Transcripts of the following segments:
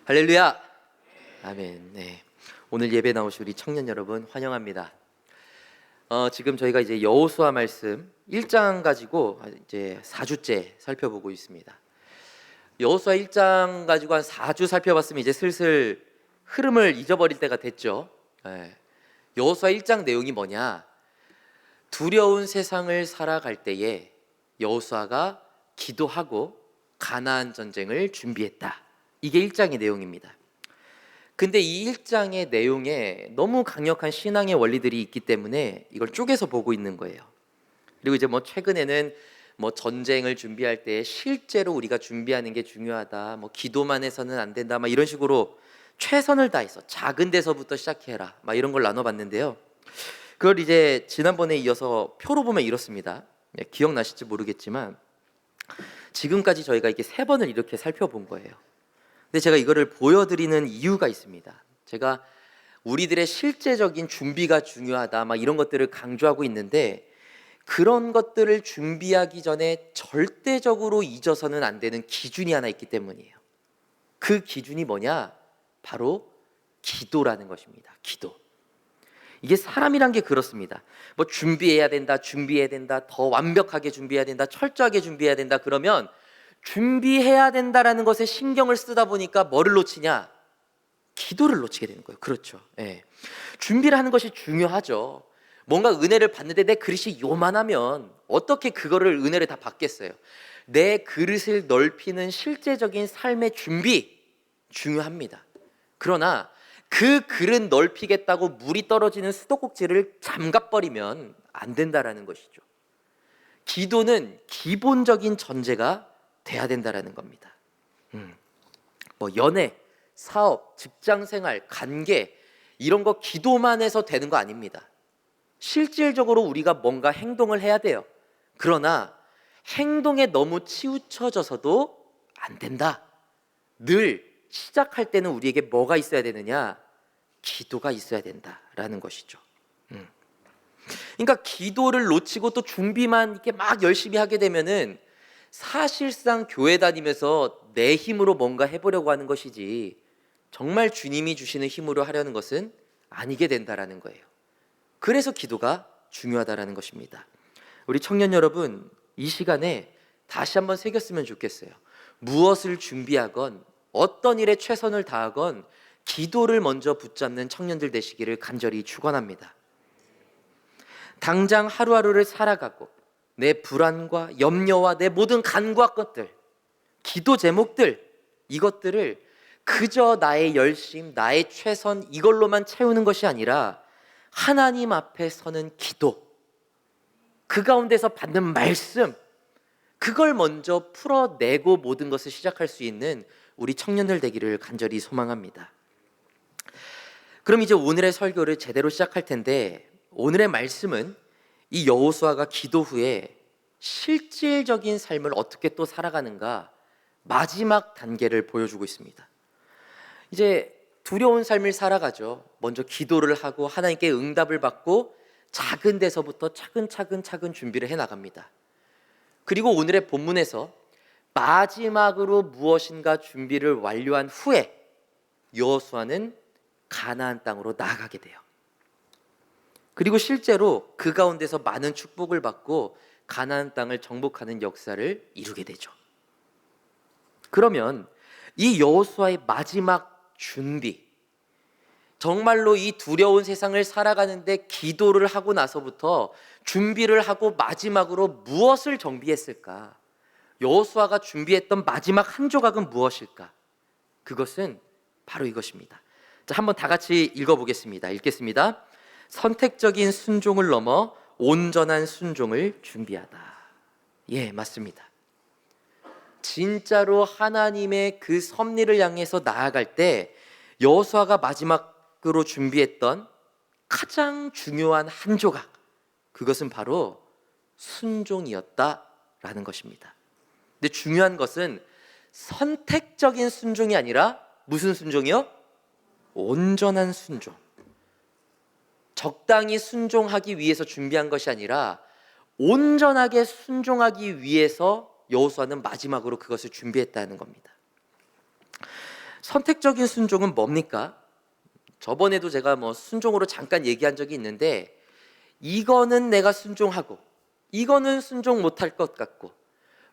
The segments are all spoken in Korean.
할렐루야. 아멘. 네. 오늘 예배 나오신 우리 청년 여러분 환영합니다. 지금 저희가 이제 여호수아 말씀 1장 가지고 이제 4주째 살펴보고 있습니다. 여호수아 1장 가지고 한 4주 살펴봤으면 이제 슬슬 흐름을 잊어버릴 때가 됐죠. 여호수아 1장 내용이 뭐냐? 두려운 세상을 살아갈 때에 여호수아가 기도하고 가나안 전쟁을 준비했다. 이게 1장의 내용입니다. 근데 이 1장의 내용에 너무 강력한 신앙의 원리들이 있기 때문에 이걸 쪼개서 보고 있는 거예요. 그리고 이제 최근에는 전쟁을 준비할 때 실제로 우리가 준비하는 게 중요하다, 기도만 해서는 안 된다, 이런 식으로 최선을 다해서 작은 데서부터 시작해라, 이런 걸 나눠봤는데요. 그걸 이제 지난번에 이어서 표로 보면 이렇습니다. 기억나실지 모르겠지만 지금까지 저희가 이렇게 3번을 이렇게 살펴본 거예요. 근데 제가 이거를 보여드리는 이유가 있습니다. 제가 우리들의 실제적인 준비가 중요하다, 이런 것들을 강조하고 있는데, 그런 것들을 준비하기 전에 절대적으로 잊어서는 안 되는 기준이 하나 있기 때문이에요. 그 기준이 뭐냐? 바로 기도라는 것입니다. 기도. 이게 사람이란 게 그렇습니다. 준비해야 된다, 더 완벽하게 준비해야 된다, 철저하게 준비해야 된다, 그러면 준비해야 된다라는 것에 신경을 쓰다 보니까 뭐를 놓치냐? 기도를 놓치게 되는 거예요. 그렇죠. 준비를 하는 것이 중요하죠. 뭔가 은혜를 받는데 내 그릇이 요만하면 어떻게 그거를 은혜를 다 받겠어요? 내 그릇을 넓히는 실제적인 삶의 준비 중요합니다. 그러나 그 그릇 넓히겠다고 물이 떨어지는 수도꼭지를 잠가버리면 안 된다라는 것이죠. 기도는 기본적인 전제가 돼야 된다라는 겁니다. 연애, 사업, 직장생활, 관계 이런 거 기도만 해서 되는 거 아닙니다. 실질적으로 우리가 뭔가 행동을 해야 돼요. 그러나 행동에 너무 치우쳐져서도 안 된다. 늘 시작할 때는 우리에게 뭐가 있어야 되느냐? 기도가 있어야 된다라는 것이죠. 그러니까 기도를 놓치고 또 준비만 이렇게 막 열심히 하게 되면은 사실상 교회 다니면서 내 힘으로 뭔가 해보려고 하는 것이지 정말 주님이 주시는 힘으로 하려는 것은 아니게 된다라는 거예요. 그래서 기도가 중요하다라는 것입니다. 우리 청년 여러분, 이 시간에 다시 한번 새겼으면 좋겠어요. 무엇을 준비하건 어떤 일에 최선을 다하건 기도를 먼저 붙잡는 청년들 되시기를 간절히 축원합니다. 당장 하루하루를 살아가고 내 불안과 염려와 내 모든 간과 것들, 기도 제목들, 이것들을 그저 나의 열심, 나의 최선 이걸로만 채우는 것이 아니라 하나님 앞에 서는 기도, 그 가운데서 받는 말씀, 그걸 먼저 풀어내고 모든 것을 시작할 수 있는 우리 청년들 되기를 간절히 소망합니다. 그럼 이제 오늘의 설교를 제대로 시작할 텐데, 오늘의 말씀은 이 여호수아가 기도 후에 실질적인 삶을 어떻게 또 살아가는가 마지막 단계를 보여주고 있습니다. 이제 두려운 삶을 살아가죠. 먼저 기도를 하고 하나님께 응답을 받고 작은 데서부터 차근차근 준비를 해나갑니다. 그리고 오늘의 본문에서 마지막으로 무엇인가 준비를 완료한 후에 여호수아는 가나안 땅으로 나아가게 돼요. 그리고 실제로 그 가운데서 많은 축복을 받고 가나안 땅을 정복하는 역사를 이루게 되죠. 그러면 이 여호수아의 마지막 준비, 정말로 이 두려운 세상을 살아가는데 기도를 하고 나서부터 준비를 하고 마지막으로 무엇을 정비했을까? 여호수아가 준비했던 마지막 한 조각은 무엇일까? 그것은 바로 이것입니다. 자, 한번 다 같이 읽어보겠습니다. 읽겠습니다. 선택적인 순종을 넘어 온전한 순종을 준비하다. 예, 맞습니다. 진짜로 하나님의 그 섭리를 향해서 나아갈 때 여호수아가 마지막으로 준비했던 가장 중요한 한 조각, 그것은 바로 순종이었다라는 것입니다. 근데 중요한 것은 선택적인 순종이 아니라 무슨 순종이요? 온전한 순종. 적당히 순종하기 위해서 준비한 것이 아니라 온전하게 순종하기 위해서 여호수아는 마지막으로 그것을 준비했다는 겁니다. 선택적인 순종은 뭡니까? 저번에도 제가 순종으로 잠깐 얘기한 적이 있는데, 이거는 내가 순종하고 이거는 순종 못할 것 같고,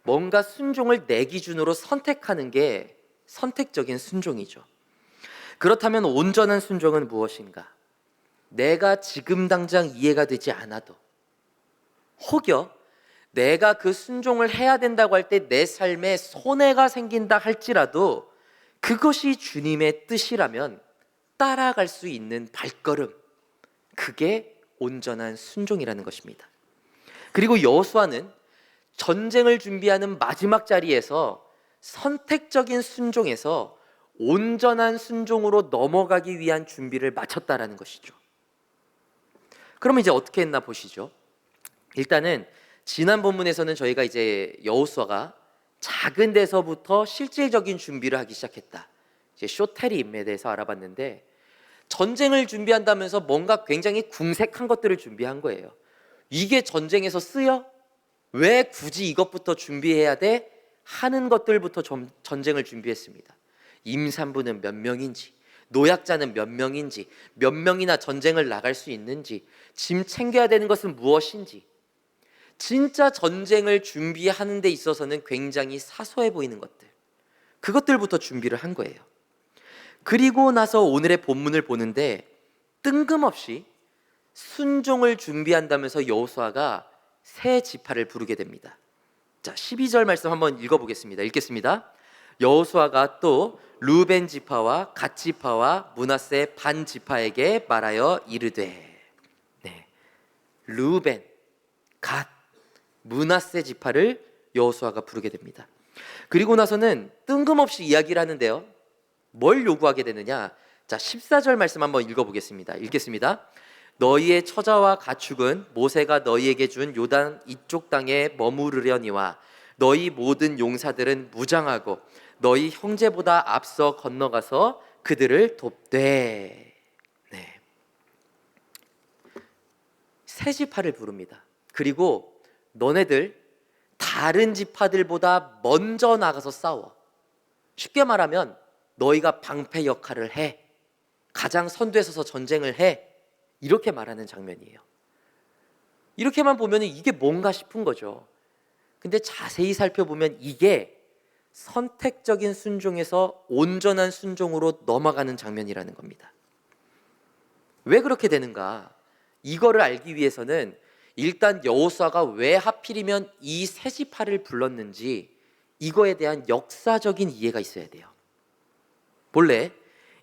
뭔가 순종을 내 기준으로 선택하는 게 선택적인 순종이죠. 그렇다면 온전한 순종은 무엇인가? 내가 지금 당장 이해가 되지 않아도, 혹여 내가 그 순종을 해야 된다고 할 때 내 삶에 손해가 생긴다 할지라도 그것이 주님의 뜻이라면 따라갈 수 있는 발걸음, 그게 온전한 순종이라는 것입니다. 그리고 여호수아는 전쟁을 준비하는 마지막 자리에서 선택적인 순종에서 온전한 순종으로 넘어가기 위한 준비를 마쳤다라는 것이죠. 그러면 이제 어떻게 했나 보시죠. 일단은 지난 본문에서는 저희가 이제 여호수아가 작은 데서부터 실질적인 준비를 하기 시작했다, 이제 쇼테림에 대해서 알아봤는데, 전쟁을 준비한다면서 뭔가 굉장히 궁색한 것들을 준비한 거예요. 이게 전쟁에서 쓰여? 왜 굳이 이것부터 준비해야 돼? 하는 것들부터 전쟁을 준비했습니다. 임산부는 몇 명인지, 노약자는 몇 명인지, 몇 명이나 전쟁을 나갈 수 있는지, 짐 챙겨야 되는 것은 무엇인지, 진짜 전쟁을 준비하는 데 있어서는 굉장히 사소해 보이는 것들, 그것들부터 준비를 한 거예요. 그리고 나서 오늘의 본문을 보는데 뜬금없이 순종을 준비한다면서 여호수아가 새 지파를 부르게 됩니다. 자, 12절 말씀 한번 읽어보겠습니다. 읽겠습니다. 여호수아가 또 르벤 지파와 갓 지파와 므낫세 반 지파에게 말하여 이르되, 네, 르벤, 갓, 므낫세 지파를 여호수아가 부르게 됩니다. 그리고 나서는 뜬금없이 이야기를 하는데요, 뭘 요구하게 되느냐? 자, 14절 말씀 한번 읽어보겠습니다. 읽겠습니다. 너희의 처자와 가축은 모세가 너희에게 준 요단 이쪽 땅에 머무르려니와 너희 모든 용사들은 무장하고 너희 형제보다 앞서 건너가서 그들을 돕되. 네. 새 지파를 부릅니다. 그리고 너네들 다른 지파들보다 먼저 나가서 싸워. 쉽게 말하면 너희가 방패 역할을 해. 가장 선두에 서서 전쟁을 해. 이렇게 말하는 장면이에요. 이렇게만 보면 이게 뭔가 싶은 거죠. 근데 자세히 살펴보면 이게 선택적인 순종에서 온전한 순종으로 넘어가는 장면이라는 겁니다. 왜 그렇게 되는가? 이거를 알기 위해서는 일단 여호수아가 왜 하필이면 이 새 지파를 불렀는지, 이거에 대한 역사적인 이해가 있어야 돼요. 본래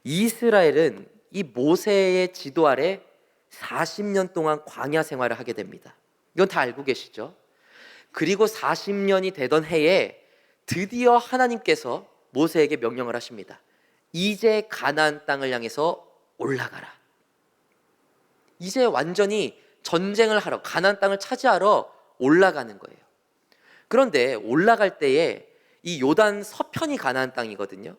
이스라엘은 이 모세의 지도 아래 40년 동안 광야 생활을 하게 됩니다. 이건 다 알고 계시죠? 그리고 40년이 되던 해에 드디어 하나님께서 모세에게 명령을 하십니다. 이제 가나안 땅을 향해서 올라가라. 이제 완전히 전쟁을 하러, 가나안 땅을 차지하러 올라가는 거예요. 그런데 올라갈 때에 이 요단 서편이 가나안 땅이거든요.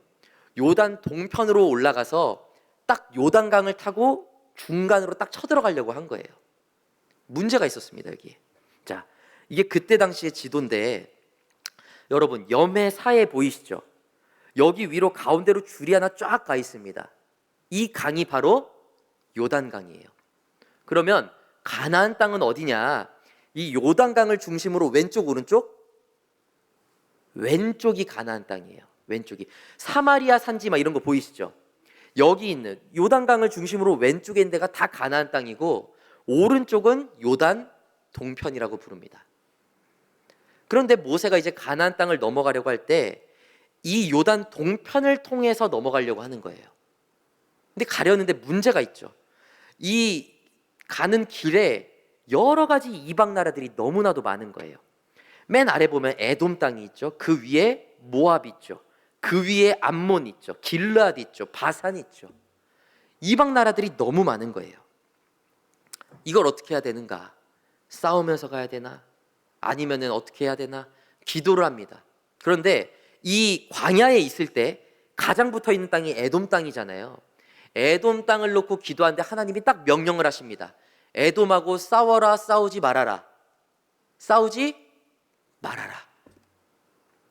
요단 동편으로 올라가서 딱 요단강을 타고 중간으로 딱 쳐들어가려고 한 거예요. 문제가 있었습니다, 여기에. 자, 이게 그때 당시의 지도인데, 여러분 염해 사해 보이시죠? 여기 위로 가운데로 줄이 하나 쫙 가 있습니다. 이 강이 바로 요단강이에요. 그러면 가나안 땅은 어디냐? 이 요단강을 중심으로 왼쪽 오른쪽? 왼쪽이 가나안 땅이에요. 왼쪽이 사마리아 산지막 이런 거 보이시죠? 여기 있는 요단강을 중심으로 왼쪽에 있는 데가 다 가나안 땅이고, 오른쪽은 요단 동편이라고 부릅니다. 그런데 모세가 이제 가나안 땅을 넘어가려고 할 때 이 요단 동편을 통해서 넘어가려고 하는 거예요. 근데 가려는데 문제가 있죠. 이 가는 길에 여러 가지 이방 나라들이 너무나도 많은 거예요. 맨 아래 보면 에돔 땅이 있죠. 그 위에 모압 있죠. 그 위에 암몬 있죠. 길르앗 있죠. 바산 있죠. 이방 나라들이 너무 많은 거예요. 이걸 어떻게 해야 되는가? 싸우면서 가야 되나? 아니면은 어떻게 해야 되나? 기도를 합니다. 그런데 이 광야에 있을 때 가장 붙어 있는 땅이 에돔 땅이잖아요. 에돔 땅을 놓고 기도하는데 하나님이 딱 명령을 하십니다. 에돔하고 싸워라, 싸우지 말아라. 싸우지 말아라.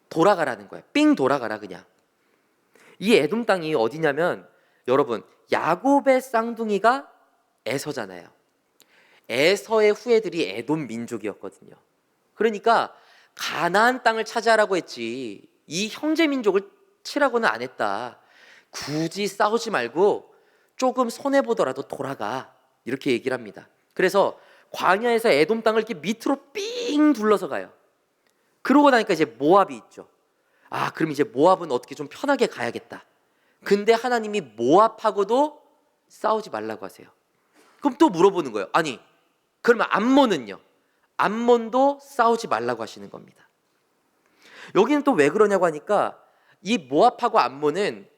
돌아가라는 거예요. 삥 돌아가라 그냥. 이 에돔 땅이 어디냐면 여러분, 야곱의 쌍둥이가 에서잖아요. 에서의 후예들이 에돔 민족이었거든요. 그러니까 가나안 땅을 차지하라고 했지 이 형제 민족을 치라고는 안 했다. 굳이 싸우지 말고 조금 손해보더라도 돌아가, 이렇게 얘기를 합니다. 그래서 광야에서 에돔 땅을 이렇게 밑으로 삥 둘러서 가요. 그러고 나니까 이제 모압이 있죠. 아, 그럼 이제 모압은 어떻게 좀 편하게 가야겠다. 근데 하나님이 모압하고도 싸우지 말라고 하세요. 그럼 또 물어보는 거예요. 아니, 그러면 암몬은요? 암몬도 싸우지 말라고 하시는 겁니다. 여기는 또 왜 그러냐고 하니까 이 모압하고 암몬은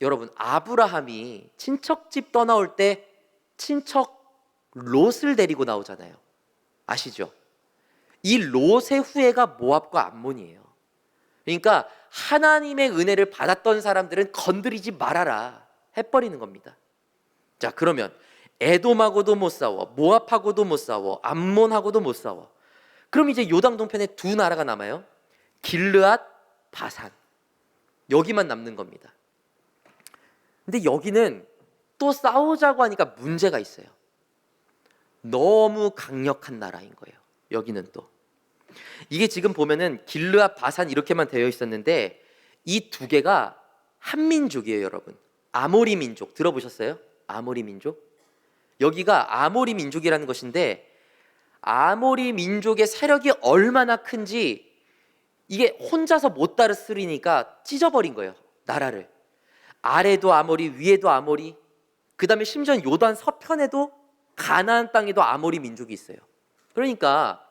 여러분, 아브라함이 친척집 떠나올 때 친척 롯을 데리고 나오잖아요. 아시죠? 이 롯의 후예가 모압과 암몬이에요. 그러니까 하나님의 은혜를 받았던 사람들은 건드리지 말아라 해버리는 겁니다. 자, 그러면 에돔하고도 못 싸워, 모압하고도 못 싸워, 암몬하고도 못 싸워. 그럼 이제 요단 동편에 두 나라가 남아요. 길르앗, 바산. 여기만 남는 겁니다. 근데 여기는 또 싸우자고 하니까 문제가 있어요. 너무 강력한 나라인 거예요. 여기는 또 이게 지금 보면은 길르앗, 바산 이렇게만 되어 있었는데 이 두 개가 한 민족이에요. 여러분, 아모리 민족 들어보셨어요? 아모리 민족? 여기가 아모리 민족이라는 것인데, 아모리 민족의 세력이 얼마나 큰지 이게 혼자서 못 다스리니까 찢어버린 거예요. 나라를. 아래도 아모리, 위에도 아모리, 그 다음에 심지어 요단 서편에도 가나안 땅에도 아모리 민족이 있어요. 그러니까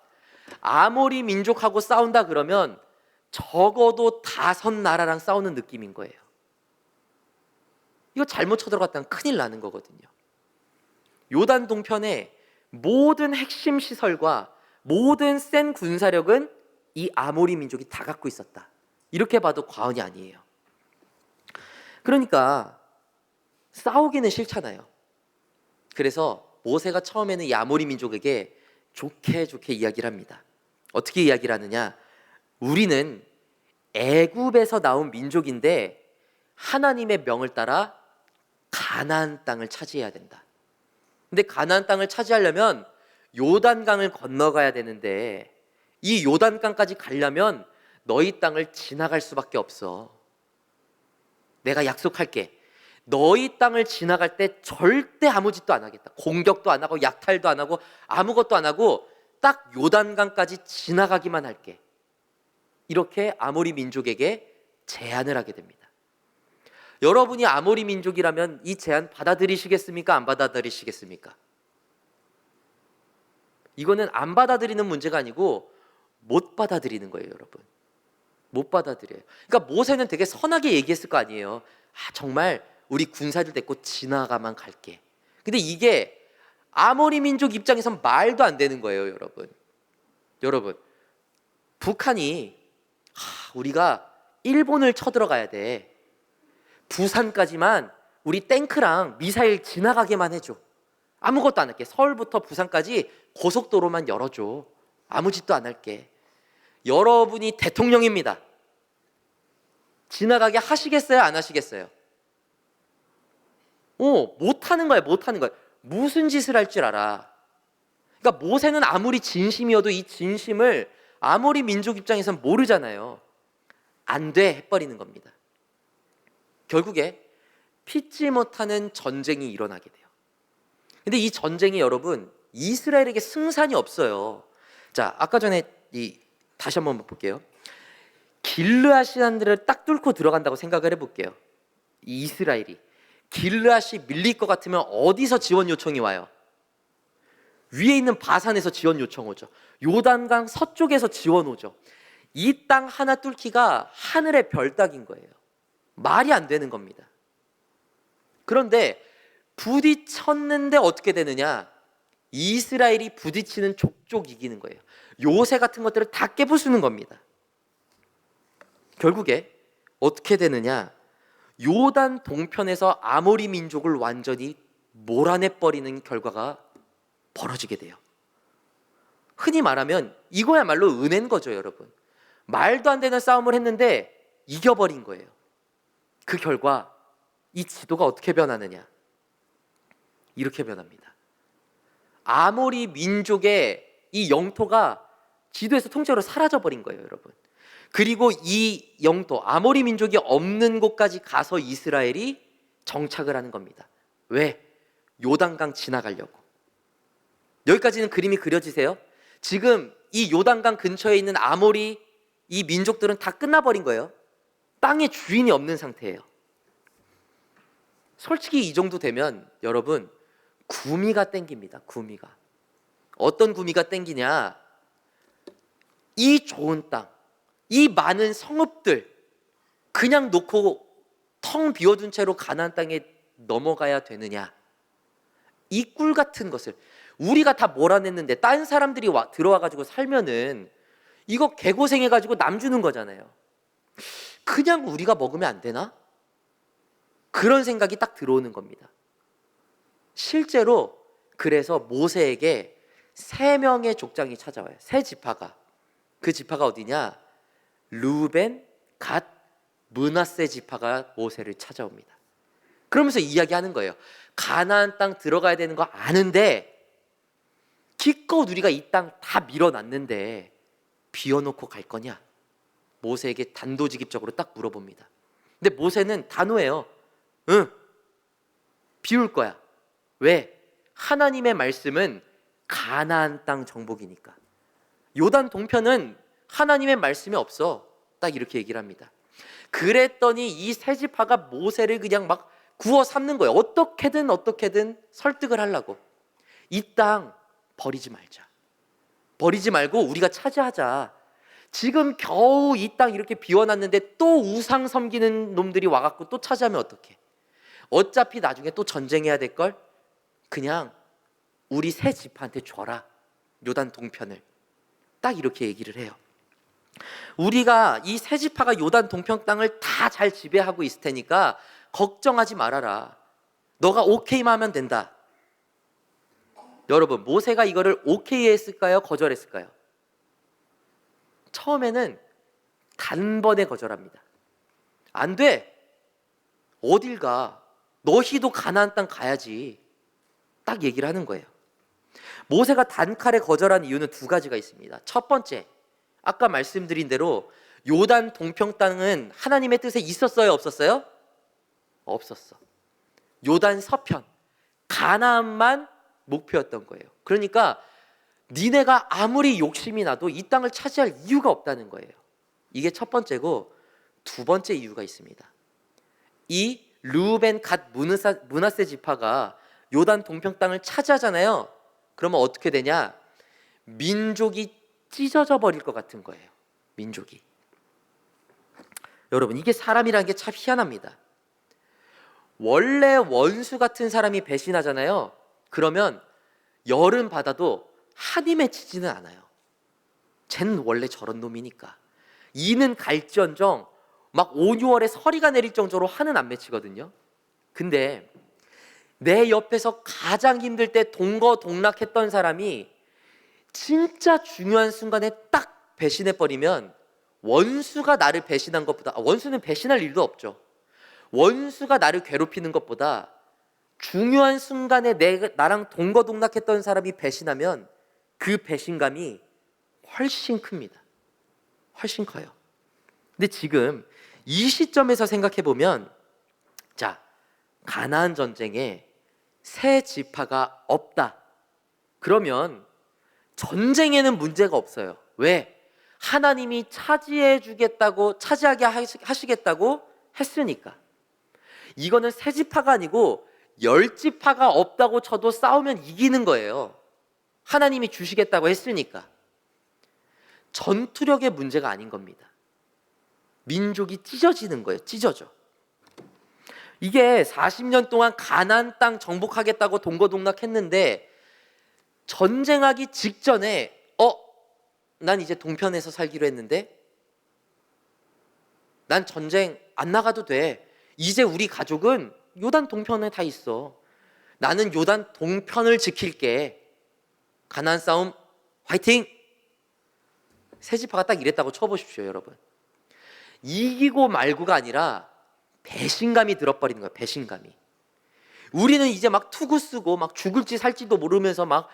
아모리 민족하고 싸운다 그러면 적어도 5나라랑 싸우는 느낌인 거예요. 이거 잘못 쳐들어갔다면 큰일 나는 거거든요. 요단 동편에 모든 핵심 시설과 모든 센 군사력은 이 아모리 민족이 다 갖고 있었다. 이렇게 봐도 과언이 아니에요. 그러니까 싸우기는 싫잖아요. 그래서 모세가 처음에는 이 아모리 민족에게 좋게 이야기를 합니다. 어떻게 이야기를 하느냐? 우리는 애굽에서 나온 민족인데 하나님의 명을 따라 가나안 땅을 차지해야 된다. 근데 가나안 땅을 차지하려면 요단강을 건너가야 되는데 이 요단강까지 가려면 너희 땅을 지나갈 수밖에 없어. 내가 약속할게. 너희 땅을 지나갈 때 절대 아무 짓도 안 하겠다. 공격도 안 하고 약탈도 안 하고 아무것도 안 하고 딱 요단강까지 지나가기만 할게. 이렇게 아모리 민족에게 제안을 하게 됩니다. 여러분이 아모리 민족이라면 이 제안 받아들이시겠습니까? 안 받아들이시겠습니까? 이거는 안 받아들이는 문제가 아니고 못 받아들이는 거예요, 여러분. 못 받아들여요. 그러니까 모세는 되게 선하게 얘기했을 거 아니에요. 아, 정말 우리 군사들 데리고 지나가만 갈게. 근데 이게 아모리 민족 입장에선 말도 안 되는 거예요, 여러분. 여러분, 북한이 우리가 일본을 쳐들어가야 돼. 부산까지만 우리 탱크랑 미사일 지나가게만 해줘. 아무것도 안 할게. 서울부터 부산까지 고속도로만 열어줘. 아무 짓도 안 할게. 여러분이 대통령입니다. 지나가게 하시겠어요? 안 하시겠어요? 못하는 거야, 못하는 거야. 무슨 짓을 할 줄 알아. 그러니까 모세는 아무리 진심이어도 이 진심을 아모리 민족 입장에선 모르잖아요. 안 돼 해버리는 겁니다. 결국에 피지 못하는 전쟁이 일어나게 돼요. 근데 이 전쟁이 여러분 이스라엘에게 승산이 없어요. 자, 아까 전에 다시 한번 볼게요. 길르앗이라는 데를 딱 뚫고 들어간다고 생각을 해볼게요. 이 이스라엘이 길르앗이 밀릴 것 같으면 어디서 지원 요청이 와요? 위에 있는 바산에서 지원 요청 오죠. 요단강 서쪽에서 지원 오죠. 이 땅 하나 뚫기가 하늘의 별 따기인 거예요. 말이 안 되는 겁니다. 그런데 부딪혔는데 어떻게 되느냐? 이스라엘이 부딪히는 족족 이기는 거예요. 요새 같은 것들을 다 깨부수는 겁니다. 결국에 어떻게 되느냐? 요단 동편에서 아모리 민족을 완전히 몰아내버리는 결과가 벌어지게 돼요. 흔히 말하면 이거야말로 은혜인 거죠, 여러분. 말도 안 되는 싸움을 했는데 이겨버린 거예요. 그 결과 이 지도가 어떻게 변하느냐? 이렇게 변합니다. 아모리 민족의 이 영토가 지도에서 통째로 사라져버린 거예요, 여러분. 그리고 이 영토, 아모리 민족이 없는 곳까지 가서 이스라엘이 정착을 하는 겁니다. 왜? 요단강 지나가려고. 여기까지는 그림이 그려지세요? 지금 이 요단강 근처에 있는 아모리 이 민족들은 다 끝나버린 거예요. 땅에 주인이 없는 상태예요. 솔직히 이 정도 되면 여러분, 구미가 땡깁니다. 구미가. 어떤 구미가 땡기냐? 이 좋은 땅, 이 많은 성읍들 그냥 놓고 텅 비워둔 채로 가나안 땅에 넘어가야 되느냐? 이 꿀 같은 것을 우리가 다 몰아냈는데 딴 사람들이 들어와가지고 살면은 이거 개고생해가지고 남 주는 거잖아요. 그냥 우리가 먹으면 안 되나? 그런 생각이 딱 들어오는 겁니다. 실제로 그래서 모세에게 3명의 족장이 찾아와요. 3지파가. 그 지파가 어디냐? 르우벤, 갓, 므낫세 지파가 모세를 찾아옵니다. 그러면서 이야기하는 거예요. 가나안 땅 들어가야 되는 거 아는데 기껏 우리가 이 땅 다 밀어놨는데 비워놓고 갈 거냐? 모세에게 단도직입적으로 딱 물어봅니다. 근데 모세는 단호해요. 응, 비울 거야. 왜? 하나님의 말씀은 가나안 땅 정복이니까. 요단 동편은 하나님의 말씀이 없어. 딱 이렇게 얘기를 합니다. 그랬더니 이 세 지파가 모세를 그냥 막 구워 삼는 거예요. 어떻게든 설득을 하려고. 이 땅 버리지 말자. 버리지 말고 우리가 차지하자. 지금 겨우 이 땅 이렇게 비워놨는데 또 우상 섬기는 놈들이 와갖고 또 차지하면 어떡해? 어차피 나중에 또 전쟁해야 될걸? 그냥 우리 세 지파한테 줘라. 요단 동편을. 딱 이렇게 얘기를 해요. 우리가 이 세 지파가 요단 동편 땅을 다 잘 지배하고 있을 테니까 걱정하지 말아라. 너가 오케이만 하면 된다. 여러분, 모세가 이거를 오케이 했을까요? 거절했을까요? 처음에는 단번에 거절합니다. 안 돼. 어딜 가? 너희도 가나안 땅 가야지. 딱 얘기를 하는 거예요. 모세가 단칼에 거절한 이유는 2가지가 있습니다. 첫 번째, 아까 말씀드린 대로 요단 동편 땅은 하나님의 뜻에 있었어요? 없었어요? 없었어. 요단 서편, 가나안만 목표였던 거예요. 그러니까 니네가 아무리 욕심이 나도 이 땅을 차지할 이유가 없다는 거예요. 이게 첫 번째고, 2번째 이유가 있습니다. 이 르우벤 갓 므낫세 지파가 요단 동편 땅을 차지하잖아요. 그러면 어떻게 되냐? 민족이 찢어져 버릴 것 같은 거예요. 민족이. 여러분, 이게 사람이라는 게 참 희한합니다. 원래 원수 같은 사람이 배신하잖아요. 그러면 열은 받아도 한이 맺히지는 않아요. 쟤는 원래 저런 놈이니까. 이는 갈지언정 막 5, 6월에 서리가 내릴 정도로 한은 안 맺히거든요. 근데 내 옆에서 가장 힘들 때 동거동락했던 사람이 진짜 중요한 순간에 딱 배신해버리면, 원수가 나를 배신한 것보다, 원수는 배신할 일도 없죠. 원수가 나를 괴롭히는 것보다 중요한 순간에 나랑 동거동락했던 사람이 배신하면 그 배신감이 훨씬 큽니다. 훨씬 커요. 근데 지금 이 시점에서 생각해 보면, 자, 가나안 전쟁에 세 지파가 없다. 그러면 전쟁에는 문제가 없어요. 왜? 하나님이 차지하게 하시겠다고 했으니까. 이거는 세 지파가 아니고 10지파가 없다고 쳐도 싸우면 이기는 거예요. 하나님이 주시겠다고 했으니까. 전투력의 문제가 아닌 겁니다. 민족이 찢어지는 거예요. 찢어져. 이게 40년 동안 가나안 땅 정복하겠다고 동거동락했는데 전쟁하기 직전에 난 이제 동편에서 살기로 했는데, 난 전쟁 안 나가도 돼. 이제 우리 가족은 요단 동편에 다 있어. 나는 요단 동편을 지킬게. 가나안 싸움 화이팅! 세 지파가 딱 이랬다고 쳐보십시오, 여러분. 이기고 말고가 아니라 배신감이 들어버리는 거예요. 배신감이. 우리는 이제 막 투구 쓰고 막 죽을지 살지도 모르면서 막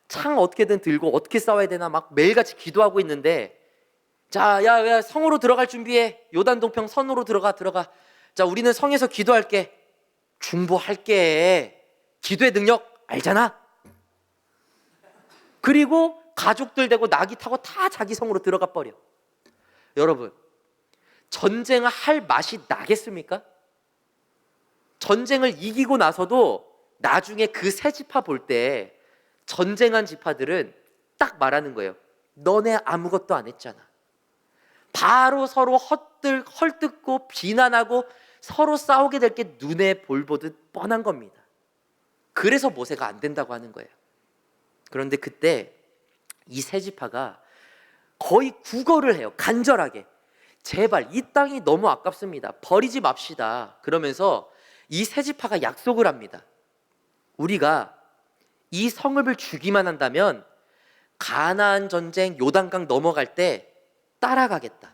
창 어떻게든 들고 어떻게 싸워야 되나 막 매일같이 기도하고 있는데, 자, 야, 성으로 들어갈 준비해. 요단 동평 선으로 들어가. 자, 우리는 성에서 기도할게. 중보할게. 기도의 능력 알잖아. 그리고 가족들 되고 나귀 타고 다 자기 성으로 들어가 버려. 여러분, 전쟁을 할 맛이 나겠습니까? 전쟁을 이기고 나서도 나중에 그 새 지파 볼 때 전쟁한 지파들은 딱 말하는 거예요. 너네 아무것도 안 했잖아. 바로 서로 헐뜯고 비난하고 서로 싸우게 될 게 눈에 볼 보듯 뻔한 겁니다. 그래서 모세가 안 된다고 하는 거예요. 그런데 그때 이 새 지파가 거의 구걸을 해요. 간절하게. 제발 이 땅이 너무 아깝습니다. 버리지 맙시다. 그러면서 이 새 지파가 약속을 합니다. 우리가 이 성읍을 주기만 한다면 가나안 전쟁 요단강 넘어갈 때 따라가겠다.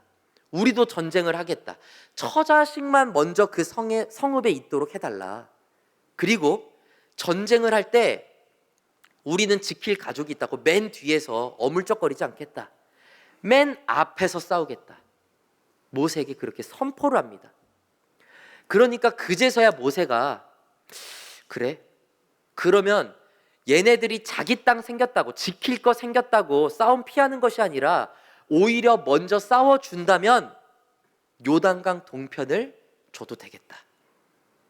우리도 전쟁을 하겠다. 처자식만 먼저 그 성읍에 있도록 해달라. 그리고 전쟁을 할 때 우리는 지킬 가족이 있다고 맨 뒤에서 어물쩍거리지 않겠다. 맨 앞에서 싸우겠다. 모세에게 그렇게 선포를 합니다. 그러니까 그제서야 모세가, 그래, 그러면 얘네들이 자기 땅 생겼다고, 지킬 거 생겼다고 싸움 피하는 것이 아니라 오히려 먼저 싸워준다면 요단강 동편을 줘도 되겠다.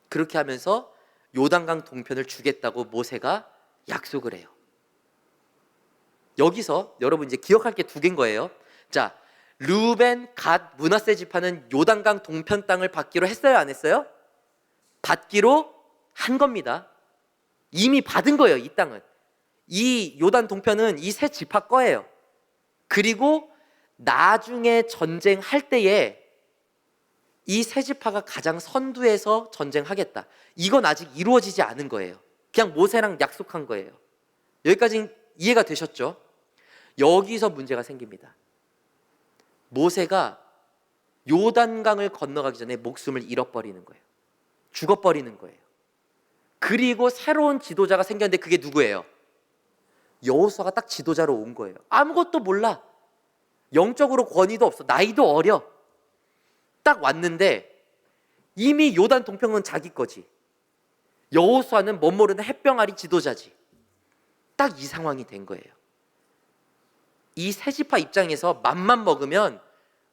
그렇게 하면서 요단강 동편을 주겠다고 모세가 약속을 해요. 여기서 여러분 이제 기억할 게 두 개인 거예요. 자, 르우벤, 갓, 므낫세 지파는 요단강 동편 땅을 받기로 했어요, 안 했어요? 받기로 한 겁니다. 이미 받은 거예요. 이 땅은, 이 요단 동편은 이 세 지파 거예요. 그리고 나중에 전쟁할 때에 이 세 지파가 가장 선두에서 전쟁하겠다. 이건 아직 이루어지지 않은 거예요. 그냥 모세랑 약속한 거예요. 여기까지 이해가 되셨죠? 여기서 문제가 생깁니다. 모세가 요단강을 건너가기 전에 목숨을 잃어버리는 거예요. 죽어버리는 거예요. 그리고 새로운 지도자가 생겼는데 그게 누구예요? 여호수아가 딱 지도자로 온 거예요. 아무것도 몰라. 영적으로 권위도 없어. 나이도 어려. 딱 왔는데 이미 요단 동평은 자기 거지. 여호수아는 멋 모르는 햇병아리 지도자지. 딱 이 상황이 된 거예요. 이 세 지파 입장에서 맘만 먹으면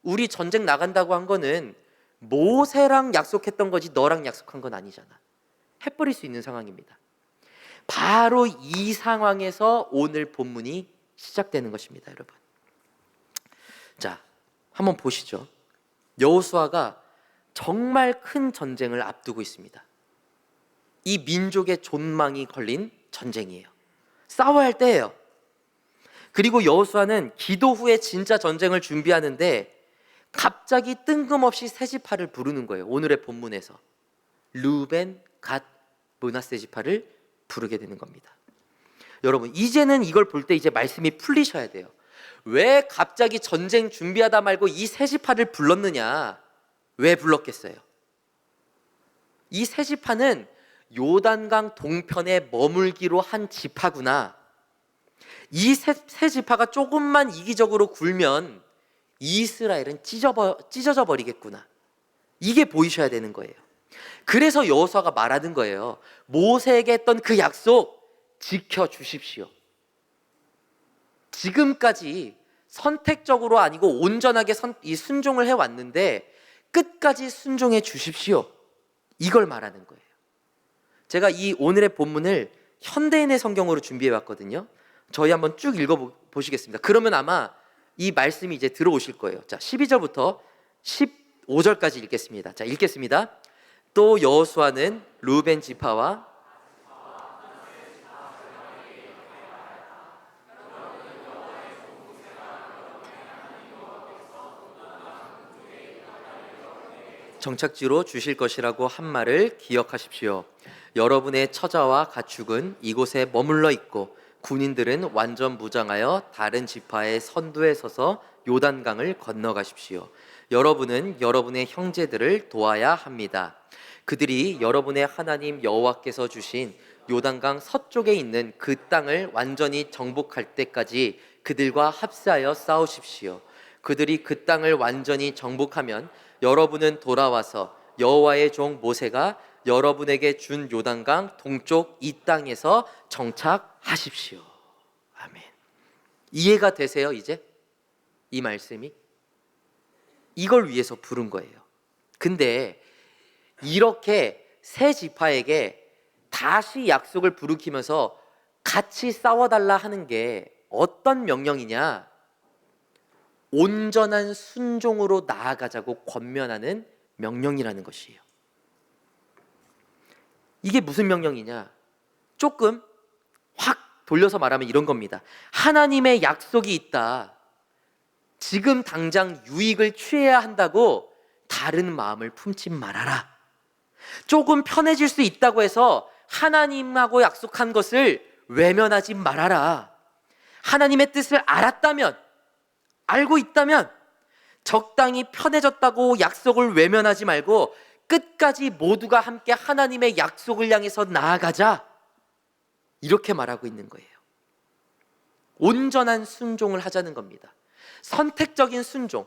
우리 전쟁 나간다고 한 거는 모세랑 약속했던 거지 너랑 약속한 건 아니잖아. 해버릴 수 있는 상황입니다. 바로 이 상황에서 오늘 본문이 시작되는 것입니다, 여러분. 자, 한번 보시죠. 여호수아가 정말 큰 전쟁을 앞두고 있습니다. 이 민족의 존망이 걸린 전쟁이에요. 싸워야 할 때예요. 그리고 여호수아는 기도 후에 진짜 전쟁을 준비하는데 갑자기 뜬금없이 세 지파를 부르는 거예요. 오늘의 본문에서 르우벤, 갓, 므낫세 지파를 부르게 되는 겁니다. 여러분, 이제는 이걸 볼 때 이제 말씀이 풀리셔야 돼요. 왜 갑자기 전쟁 준비하다 말고 이 세 지파를 불렀느냐? 왜 불렀겠어요? 이 세 지파는 요단강 동편에 머물기로 한 지파구나. 이 세 지파가 조금만 이기적으로 굴면 이스라엘은 찢어져 버리겠구나. 이게 보이셔야 되는 거예요. 그래서 여호수아가 말하는 거예요. 모세에게 했던 그 약속 지켜주십시오. 지금까지 선택적으로 아니고 온전하게 순종을 해왔는데 끝까지 순종해 주십시오. 이걸 말하는 거예요. 제가 이 오늘의 본문을 현대인의 성경으로 준비해 왔거든요. 저희 한번 쭉 읽어보시겠습니다. 그러면 아마 이 말씀이 이제 들어오실 거예요. 자, 12절부터 15절까지 읽겠습니다. 자, 읽겠습니다. 또 여호수아는 르우벤 지파와 정착지로 주실 것이라고 한 말을 기억하십시오. 여러분의 처자와 가축은 이곳에 머물러 있고 군인들은 완전 무장하여 다른 지파의 선두에 서서 요단강을 건너가십시오. 여러분은 여러분의 형제들을 도와야 합니다. 그들이 여러분의 하나님 여호와께서 주신 요단강 서쪽에 있는 그 땅을 완전히 정복할 때까지 그들과 합세하여 싸우십시오. 그들이 그 땅을 완전히 정복하면 여러분은 돌아와서 여호와의 종 모세가 여러분에게 준 요단강 동쪽 이 땅에서 정착하십시오. 아멘. 이해가 되세요? 이제 이 말씀이 이걸 위해서 부른 거예요. 근데 이렇게 세 지파에게 다시 약속을 부르키면서 같이 싸워달라 하는 게 어떤 명령이냐? 온전한 순종으로 나아가자고 권면하는 명령이라는 것이에요. 이게 무슨 명령이냐? 조금 확 돌려서 말하면 이런 겁니다. 하나님의 약속이 있다. 지금 당장 유익을 취해야 한다고 다른 마음을 품지 말아라. 조금 편해질 수 있다고 해서 하나님하고 약속한 것을 외면하지 말아라. 하나님의 뜻을 알았다면, 알고 있다면 적당히 편해졌다고 약속을 외면하지 말고 끝까지 모두가 함께 하나님의 약속을 향해서 나아가자. 이렇게 말하고 있는 거예요. 온전한 순종을 하자는 겁니다. 선택적인 순종.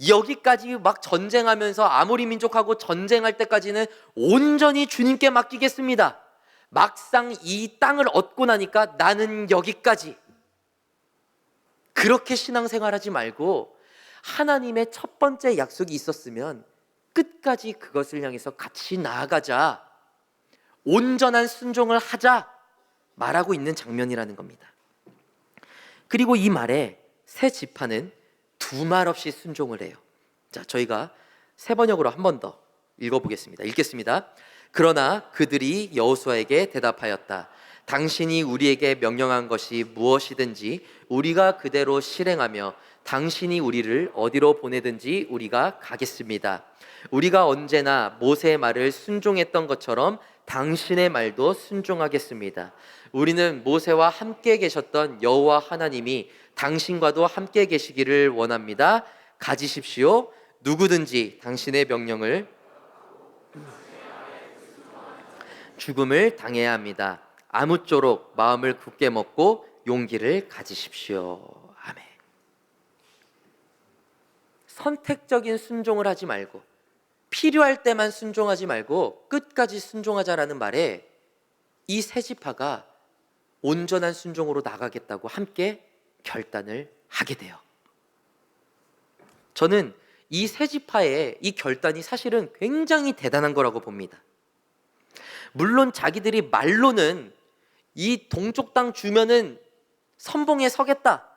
여기까지 막 전쟁하면서 아모리 민족하고 전쟁할 때까지는 온전히 주님께 맡기겠습니다. 막상 이 땅을 얻고 나니까 나는 여기까지. 그렇게 신앙생활하지 말고 하나님의 첫 번째 약속이 있었으면 끝까지 그것을 향해서 같이 나아가자. 온전한 순종을 하자. 말하고 있는 장면이라는 겁니다. 그리고 이 말에 세 지파는 두 말 없이 순종을 해요. 자, 저희가 세 번역으로 한 번 더 읽어보겠습니다. 읽겠습니다. 그러나 그들이 여호수아에게 대답하였다. 당신이 우리에게 명령한 것이 무엇이든지 우리가 그대로 실행하며 당신이 우리를 어디로 보내든지 우리가 가겠습니다. 우리가 언제나 모세의 말을 순종했던 것처럼 당신의 말도 순종하겠습니다. 우리는 모세와 함께 계셨던 여호와 하나님이 당신과도 함께 계시기를 원합니다. 가지십시오. 누구든지 당신의 명령을 죽음을 당해야 합니다. 아무쪼록 마음을 굳게 먹고 용기를 가지십시오. 아멘. 선택적인 순종을 하지 말고 필요할 때만 순종하지 말고 끝까지 순종하자라는 말에 이 세 지파가 온전한 순종으로 나가겠다고 함께 결단을 하게 돼요. 저는 이 세 지파의 이 결단이 사실은 굉장히 대단한 거라고 봅니다. 물론 자기들이 말로는 이 동쪽 땅 주면은 선봉에 서겠다,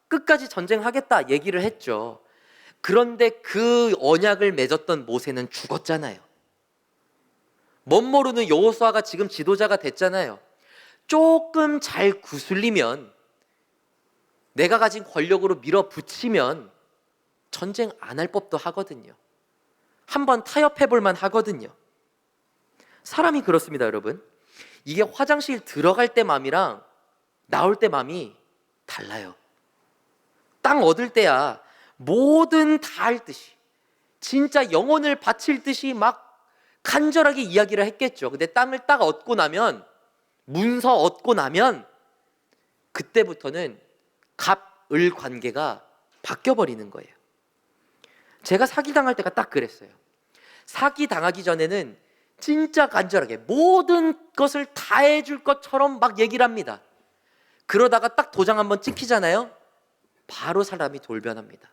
끝까지 전쟁하겠다 얘기를 했죠. 그런데 그 언약을 맺었던 모세는 죽었잖아요. 멋 모르는 여호수아가 지금 지도자가 됐잖아요. 조금 잘 구슬리면, 내가 가진 권력으로 밀어붙이면 전쟁 안 할 법도 하거든요. 한번 타협해 볼 만 하거든요. 사람이 그렇습니다, 여러분. 이게 화장실 들어갈 때 마음이랑 나올 때 마음이 달라요. 땅 얻을 때야 뭐든 다 할 듯이, 진짜 영혼을 바칠 듯이 막 간절하게 이야기를 했겠죠. 근데 땅을 딱 얻고 나면, 문서 얻고 나면 그때부터는 갑을 관계가 바뀌어버리는 거예요. 제가 사기당할 때가 딱 그랬어요. 사기당하기 전에는 진짜 간절하게 모든 것을 다 해줄 것처럼 막 얘기를 합니다. 그러다가 딱 도장 한번 찍히잖아요. 바로 사람이 돌변합니다.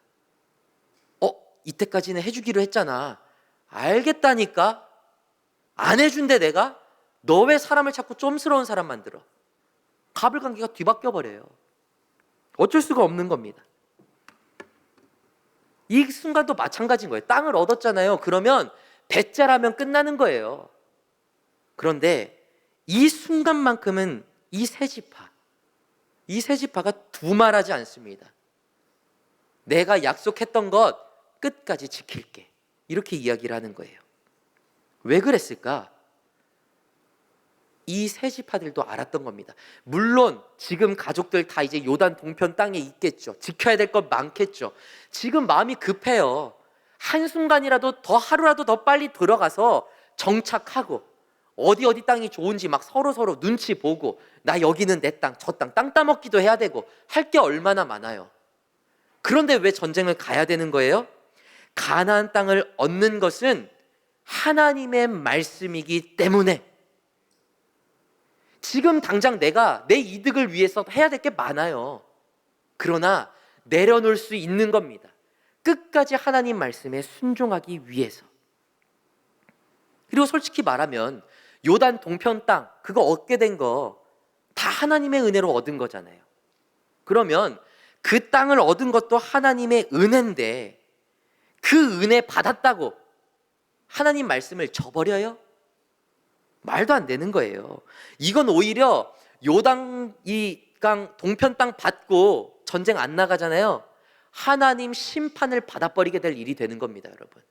이때까지는 해주기로 했잖아. 알겠다니까. 안 해준대 내가? 너 왜 사람을 자꾸 좀스러운 사람 만들어? 갑을 관계가 뒤바뀌어 버려요. 어쩔 수가 없는 겁니다. 이 순간도 마찬가지인 거예요. 땅을 얻었잖아요. 그러면 배째라면 끝나는 거예요. 그런데 이 순간만큼은 이 세 지파가 두말하지 않습니다. 내가 약속했던 것 끝까지 지킬게. 이렇게 이야기를 하는 거예요. 왜 그랬을까? 이 세 지파들도 알았던 겁니다. 물론 지금 가족들 다 이제 요단 동편 땅에 있겠죠. 지켜야 될 것 많겠죠. 지금 마음이 급해요. 한순간이라도 더, 하루라도 더 빨리 들어가서 정착하고 어디 땅이 좋은지 막 서로 눈치 보고, 나 여기는 내 땅, 저 땅 따먹기도 해야 되고 할 게 얼마나 많아요. 그런데 왜 전쟁을 가야 되는 거예요? 가나안 땅을 얻는 것은 하나님의 말씀이기 때문에. 지금 당장 내가 내 이득을 위해서 해야 될 게 많아요. 그러나 내려놓을 수 있는 겁니다. 끝까지 하나님 말씀에 순종하기 위해서. 그리고 솔직히 말하면 요단 동편 땅, 그거 얻게 된 거 다 하나님의 은혜로 얻은 거잖아요. 그러면 그 땅을 얻은 것도 하나님의 은혜인데, 그 은혜 받았다고 하나님 말씀을 저버려요? 말도 안 되는 거예요. 이건 오히려 요단 강 동편 땅 받고 전쟁 안 나가잖아요. 하나님 심판을 받아버리게 될 일이 되는 겁니다, 여러분.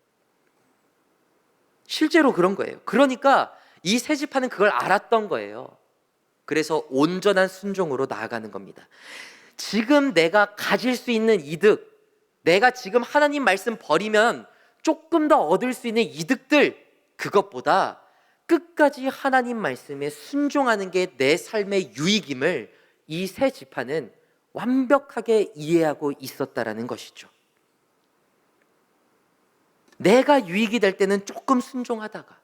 실제로 그런 거예요. 그러니까 이 세 지파는 그걸 알았던 거예요. 그래서 온전한 순종으로 나아가는 겁니다. 지금 내가 가질 수 있는 이득, 내가 지금 하나님 말씀 버리면 조금 더 얻을 수 있는 이득들, 그것보다 끝까지 하나님 말씀에 순종하는 게 내 삶의 유익임을 이 세 지파는 완벽하게 이해하고 있었다라는 것이죠. 내가 유익이 될 때는 조금 순종하다가,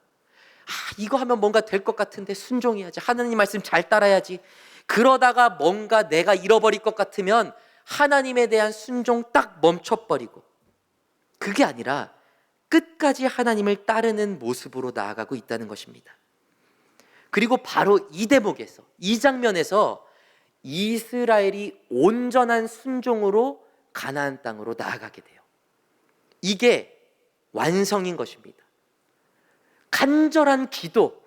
이거 하면 뭔가 될 것 같은데 순종해야지, 하나님 말씀 잘 따라야지, 그러다가 뭔가 내가 잃어버릴 것 같으면 하나님에 대한 순종 딱 멈춰버리고, 그게 아니라 끝까지 하나님을 따르는 모습으로 나아가고 있다는 것입니다. 그리고 바로 이 대목에서, 이 장면에서 이스라엘이 온전한 순종으로 가나안 땅으로 나아가게 돼요. 이게 완성인 것입니다. 간절한 기도,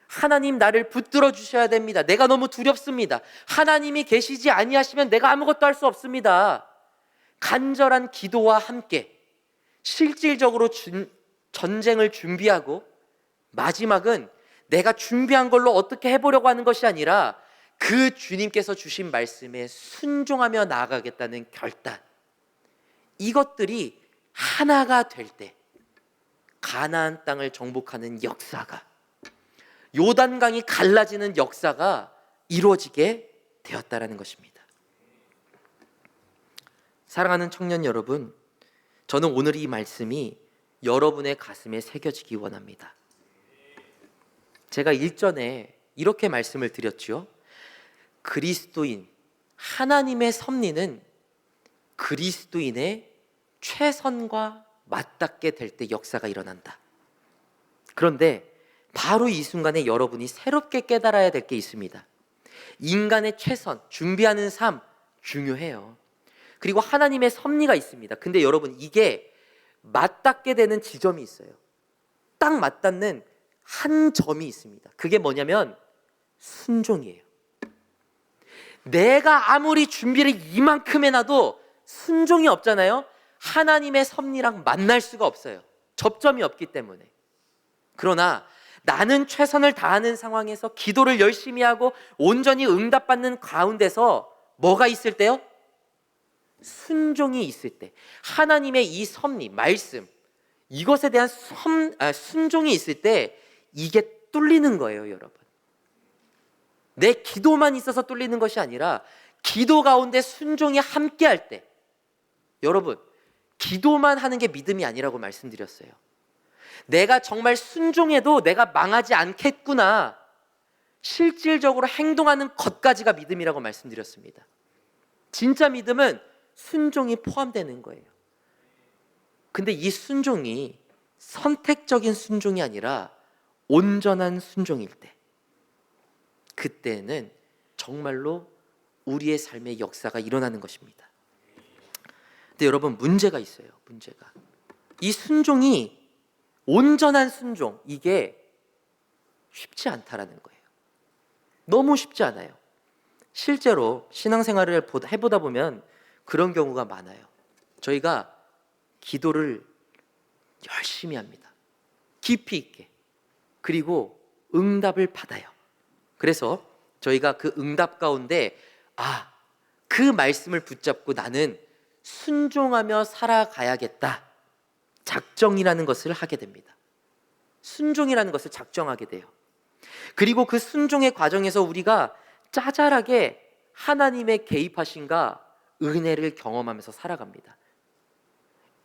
하나님 나를 붙들어 주셔야 됩니다. 내가 너무 두렵습니다. 하나님이 계시지 아니하시면 내가 아무것도 할 수 없습니다. 간절한 기도와 함께 실질적으로 전쟁을 준비하고, 마지막은 내가 준비한 걸로 어떻게 해보려고 하는 것이 아니라 그 주님께서 주신 말씀에 순종하며 나아가겠다는 결단, 이것들이 하나가 될 때 가나안 땅을 정복하는 역사가, 요단강이 갈라지는 역사가 이루어지게 되었다라는 것입니다. 사랑하는 청년 여러분, 저는 오늘 이 말씀이 여러분의 가슴에 새겨지기 원합니다. 제가 일전에 이렇게 말씀을 드렸죠. 그리스도인, 하나님의 섭리는 그리스도인의 최선과 맞닿게 될 때 역사가 일어난다. 그런데 바로 이 순간에 여러분이 새롭게 깨달아야 될 게 있습니다. 인간의 최선, 준비하는 삶 중요해요. 그리고 하나님의 섭리가 있습니다. 근데 여러분, 이게 맞닿게 되는 지점이 있어요. 딱 맞닿는 한 점이 있습니다. 그게 뭐냐면 순종이에요. 내가 아무리 준비를 이만큼 해놔도 순종이 없잖아요. 하나님의 섭리랑 만날 수가 없어요. 접점이 없기 때문에. 그러나 나는 최선을 다하는 상황에서 기도를 열심히 하고 온전히 응답받는 가운데서 뭐가 있을 때요? 순종이 있을 때, 하나님의 이 섭리, 말씀, 이것에 대한 순종이 있을 때 이게 뚫리는 거예요, 여러분. 내 기도만 있어서 뚫리는 것이 아니라 기도 가운데 순종이 함께 할 때, 여러분, 기도만 하는 게 믿음이 아니라고 말씀드렸어요. 내가 정말 순종해도 내가 망하지 않겠구나, 실질적으로 행동하는 것까지가 믿음이라고 말씀드렸습니다. 진짜 믿음은 순종이 포함되는 거예요. 근데 이 순종이 선택적인 순종이 아니라 온전한 순종일 때, 그때는 정말로 우리의 삶의 역사가 일어나는 것입니다. 근데 여러분, 문제가 있어요. 문제가, 이 순종이, 온전한 순종, 이게 쉽지 않다라는 거예요. 너무 쉽지 않아요. 실제로 신앙생활을 해보다 보면 그런 경우가 많아요. 저희가 기도를 열심히 합니다. 깊이 있게. 그리고 응답을 받아요. 그래서 저희가 그 응답 가운데 그 말씀을 붙잡고 나는 순종하며 살아가야겠다, 작정이라는 것을 하게 됩니다. 순종이라는 것을 작정하게 돼요. 그리고 그 순종의 과정에서 우리가 짜잘하게 하나님의 개입하심과 은혜를 경험하면서 살아갑니다.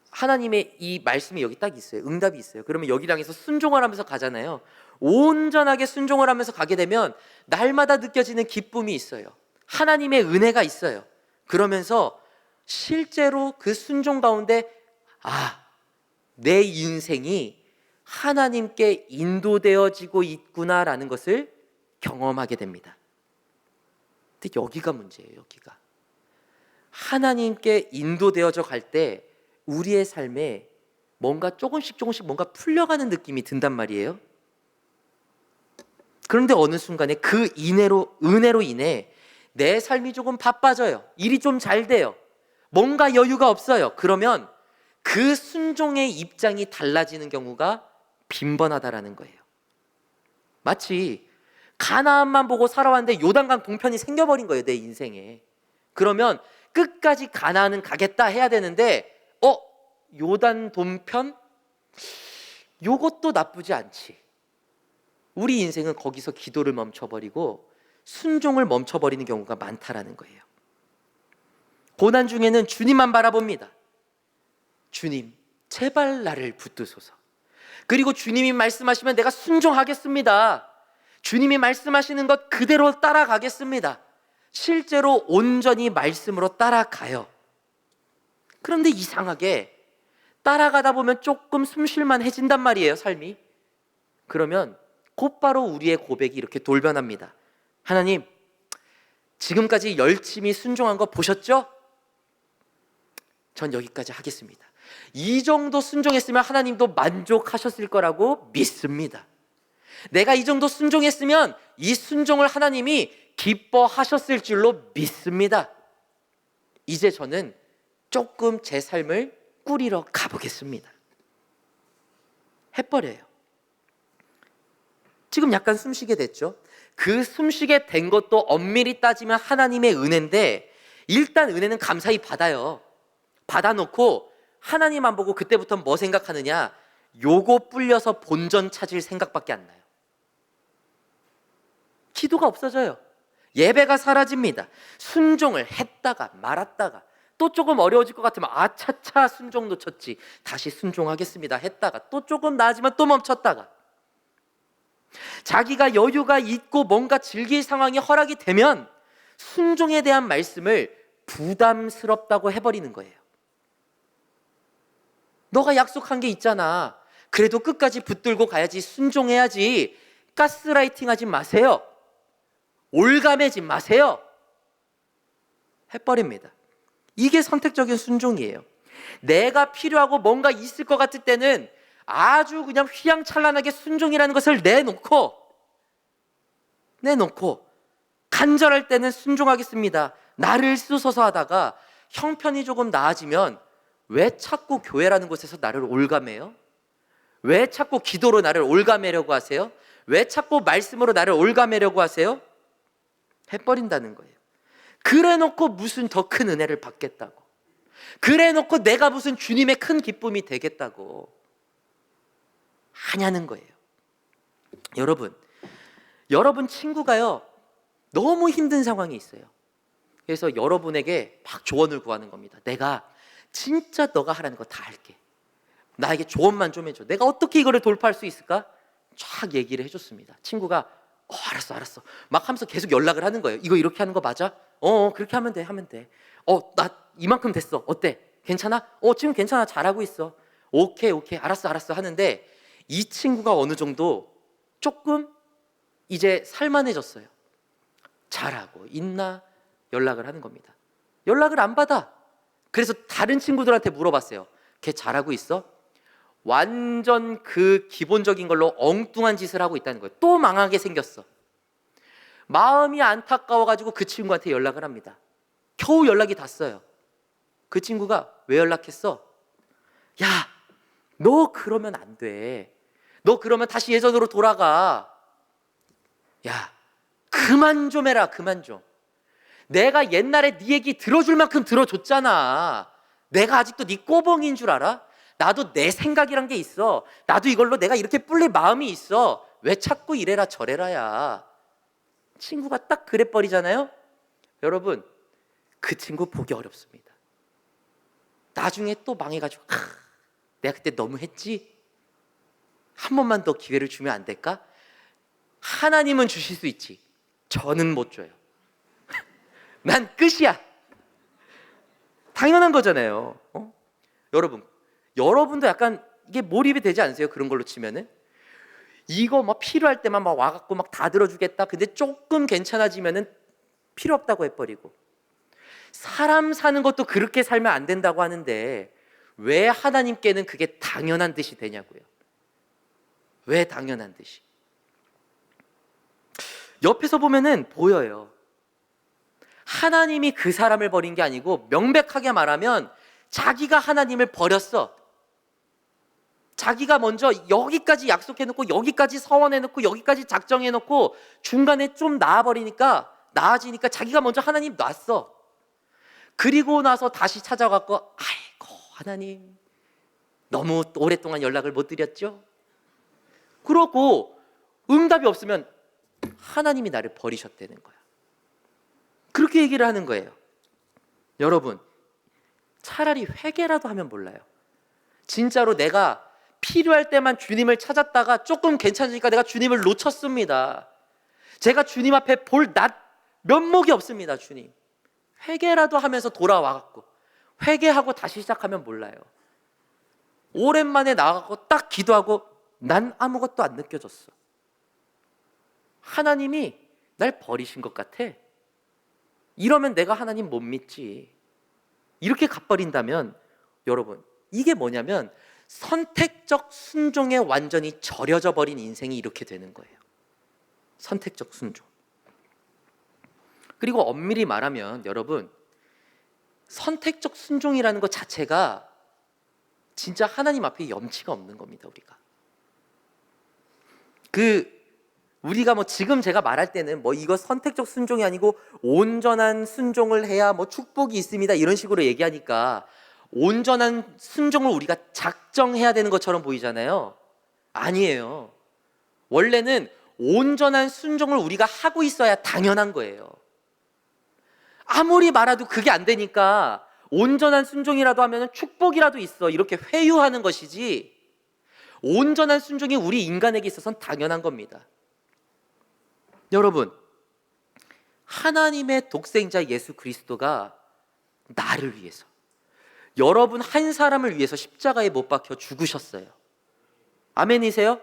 하나님의 이 말씀이 여기 딱 있어요. 응답이 있어요. 그러면 여기 향해서 순종을 하면서 가잖아요. 온전하게 순종을 하면서 가게 되면 날마다 느껴지는 기쁨이 있어요. 하나님의 은혜가 있어요. 그러면서 실제로 그 순종 가운데 내 인생이 하나님께 인도되어지고 있구나라는 것을 경험하게 됩니다. 근데 여기가 문제예요. 여기가 하나님께 인도되어져 갈 때 우리의 삶에 뭔가 조금씩 뭔가 풀려가는 느낌이 든단 말이에요. 그런데 어느 순간에 그 은혜로 인해 내 삶이 조금 바빠져요. 일이 좀 잘 돼요. 뭔가 여유가 없어요. 그러면 그 순종의 입장이 달라지는 경우가 빈번하다라는 거예요. 마치 가나안만 보고 살아왔는데 요단강 동편이 생겨버린 거예요. 내 인생에. 그러면 끝까지 가나안은 가겠다 해야 되는데 요단 동편? 요것도 나쁘지 않지. 우리 인생은 거기서 기도를 멈춰버리고 순종을 멈춰버리는 경우가 많다라는 거예요. 고난 중에는 주님만 바라봅니다. 주님, 제발 나를 붙드소서. 그리고 주님이 말씀하시면 내가 순종하겠습니다. 주님이 말씀하시는 것 그대로 따라가겠습니다. 실제로 온전히 말씀으로 따라가요. 그런데 이상하게 따라가다 보면 조금 숨쉴만해진단 말이에요, 삶이. 그러면 곧바로 우리의 고백이 이렇게 돌변합니다. 하나님, 지금까지 열심히 순종한 거 보셨죠? 전 여기까지 하겠습니다. 이 정도 순종했으면 하나님도 만족하셨을 거라고 믿습니다. 내가 이 정도 순종했으면 이 순종을 하나님이 기뻐하셨을 줄로 믿습니다. 이제 저는 조금 제 삶을 꾸리러 가보겠습니다. 해버려요. 지금 약간 숨쉬게 됐죠? 그 숨쉬게 된 것도 엄밀히 따지면 하나님의 은혜인데 일단 은혜는 감사히 받아요. 받아놓고 하나님 안 보고 그때부터 뭐 생각하느냐? 요거 불려서 본전 찾을 생각밖에 안 나요. 기도가 없어져요. 예배가 사라집니다. 순종을 했다가 말았다가 또 조금 어려워질 것 같으면 아차차 순종 놓쳤지, 다시 순종하겠습니다 했다가 또 조금 나아지면 또 멈췄다가, 자기가 여유가 있고 뭔가 즐길 상황이 허락이 되면 순종에 대한 말씀을 부담스럽다고 해버리는 거예요. 너가 약속한 게 있잖아. 그래도 끝까지 붙들고 가야지, 순종해야지. 가스라이팅 하지 마세요. 올가매지 마세요. 해버립니다. 이게 선택적인 순종이에요. 내가 필요하고 뭔가 있을 것 같을 때는 아주 그냥 휘황찬란하게 순종이라는 것을 내놓고 간절할 때는 순종하겠습니다, 나를 쓰소서 하다가 형편이 조금 나아지면 왜 자꾸 교회라는 곳에서 나를 올가매요? 왜 자꾸 기도로 나를 올가매려고 하세요? 왜 자꾸 말씀으로 나를 올가매려고 하세요? 해버린다는 거예요. 그래놓고 무슨 더 큰 은혜를 받겠다고, 그래놓고 내가 무슨 주님의 큰 기쁨이 되겠다고 하냐는 거예요. 여러분 친구가요 너무 힘든 상황이 있어요. 그래서 여러분에게 막 조언을 구하는 겁니다. 내가 진짜 너가 하라는 거 다 할게. 나에게 조언만 좀 해줘. 내가 어떻게 이거를 돌파할 수 있을까? 쫙 얘기를 해줬습니다. 친구가 알았어 막 하면서 계속 연락을 하는 거예요. 이거 이렇게 하는 거 맞아? 그렇게 하면 돼. 나 이만큼 됐어. 어때? 괜찮아? 지금 괜찮아. 잘하고 있어. 오케이 알았어 하는데 이 친구가 어느 정도 조금 이제 살만해졌어요. 잘하고 있나? 연락을 하는 겁니다. 연락을 안 받아. 그래서 다른 친구들한테 물어봤어요. 걔 잘하고 있어? 완전 그 기본적인 걸로 엉뚱한 짓을 하고 있다는 거예요. 또 망하게 생겼어. 마음이 안타까워가지고 그 친구한테 연락을 합니다. 겨우 연락이 닿았어요. 그 친구가 왜 연락했어? 야, 너 그러면 안 돼. 너 그러면 다시 예전으로 돌아가. 야, 그만 좀 해라. 그만 좀. 내가 옛날에 네 얘기 들어줄 만큼 들어줬잖아. 내가 아직도 네 꼬봉인 줄 알아? 나도 내 생각이란 게 있어. 나도 이걸로 내가 이렇게 뿔릴 마음이 있어. 왜 자꾸 이래라 저래라야. 친구가 딱 그래 버리잖아요. 여러분, 그 친구 보기 어렵습니다. 나중에 또 망해가지고 내가 그때 너무 했지? 한 번만 더 기회를 주면 안 될까? 하나님은 주실 수 있지. 저는 못 줘요. 난 끝이야. 당연한 거잖아요. 여러분도 약간 이게 몰입이 되지 않으세요? 그런 걸로 치면은 이거 뭐 필요할 때만 막 와갖고 막 다 들어주겠다. 근데 조금 괜찮아지면은 필요 없다고 해버리고. 사람 사는 것도 그렇게 살면 안 된다고 하는데 왜 하나님께는 그게 당연한 듯이 되냐고요. 왜 당연한 듯이? 옆에서 보면은 보여요. 하나님이 그 사람을 버린 게 아니고 명백하게 말하면 자기가 하나님을 버렸어. 자기가 먼저 여기까지 약속해놓고 여기까지 서원해놓고 여기까지 작정해놓고 중간에 좀 나아지니까 자기가 먼저 하나님 놨어. 그리고 나서 다시 찾아갖고 아이고 하나님 너무 오랫동안 연락을 못 드렸죠? 그러고 응답이 없으면 하나님이 나를 버리셨다는 거야. 그렇게 얘기를 하는 거예요. 여러분, 차라리 회개라도 하면 몰라요. 진짜로 내가 필요할 때만 주님을 찾았다가 조금 괜찮으니까 내가 주님을 놓쳤습니다. 제가 주님 앞에 볼 면목이 없습니다. 주님, 회개라도 하면서 돌아와갖고 회개하고 다시 시작하면 몰라요. 오랜만에 나가고 딱 기도하고 난 아무것도 안 느껴졌어. 하나님이 날 버리신 것 같아. 이러면 내가 하나님 못 믿지. 이렇게 가버린다면 여러분, 이게 뭐냐면 선택적 순종에 완전히 절여져 버린 인생이 이렇게 되는 거예요. 선택적 순종. 그리고 엄밀히 말하면 여러분, 선택적 순종이라는 것 자체가 진짜 하나님 앞에 염치가 없는 겁니다. 우리가 뭐 지금 제가 말할 때는 뭐 이거 선택적 순종이 아니고 온전한 순종을 해야 뭐 축복이 있습니다 이런 식으로 얘기하니까 온전한 순종을 우리가 작정해야 되는 것처럼 보이잖아요. 아니에요. 원래는 온전한 순종을 우리가 하고 있어야 당연한 거예요. 아무리 말해도 그게 안 되니까 온전한 순종이라도 하면 축복이라도 있어 이렇게 회유하는 것이지, 온전한 순종이 우리 인간에게 있어서는 당연한 겁니다. 여러분, 하나님의 독생자 예수 그리스도가 나를 위해서, 여러분 한 사람을 위해서 십자가에 못 박혀 죽으셨어요. 아멘이세요?